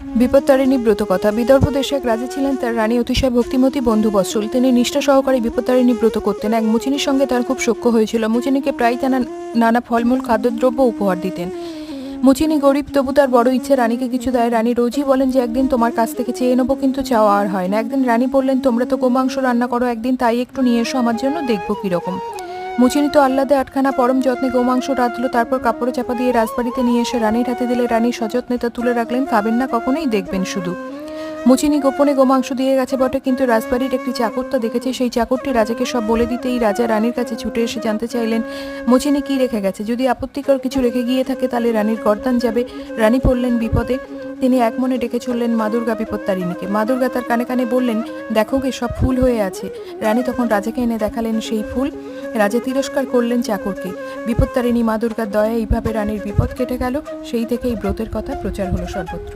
বিপত্তারিণী ব্রতকথা। বিদর্ভ দেশে এক রাজা ছিলেন, তার রানী অতিশয় ভক্তিমতী বন্ধু বৎসল। তিনি নিষ্ঠা সহকারে বিপত্তারিণী ব্রত করতেন। এক মুচিনির সঙ্গে তার খুব সখ্য হয়েছিল। মুচিনিকে প্রায় নানা ফলমূল খাদ্যদ্রব্য উপহার দিতেন। মুচিনি গরিব, তবু তার বড় ইচ্ছে রানীকে কিছু দেয়। রানী রোজই বলেন যে একদিন তোমার কাছ থেকে চেয়ে নেবো, কিন্তু চাওয়া আর হয় না। একদিন রানী বললেন, তোমরা তো গোমাংস রান্না করো, একদিন তাই একটু নিয়ে এসো আমার জন্য, দেখবো কিরকম। মুচিনি তো আহ্লাদে আটখানা পরম যত্নে গোমাংস রাঁধলো, তারপর কাপড়ে চাপা দিয়ে রাজবাড়িতে নিয়ে এসে রানীর হাতে দিলে। রানী সযত্নে তা তুলে রাখলেন। খাবেন না কখনোই, দেখবেন শুধু। মুচিনি গোপনে গোমাংস দিয়ে গেছে বটে, কিন্তু রাজবাড়ির একটি চাকর তা দেখেছে। সেই চাকরটি রাজাকে সব বলে দিতেই রাজা রানীর কাছে ছুটে এসে জানতে চাইলেন মুচিনি কি রেখে গেছে। যদি আপত্তিকর কিছু রেখে গিয়ে থাকে তাহলে রানীর গর্দান যাবে। রানী পড়লেন বিপদে। তিনি এক মনে ডেকে চললেন মা দুর্গা বিপত্তারিণীকে। মা দুর্গা তার কানে কানে বললেন, দেখো গে, সব ফুল হয়ে আছে। রানী তখন রাজাকে এনে দেখালেন সেই ফুল। রাজা তিরস্কার করলেন চাকরকে। বিপত্তারিণী মা দুর্গার দয়ায় এইভাবে রানীর বিপদ কেটে গেল। সেই থেকে এই ব্রতের কথা প্রচার হলো সর্বত্র।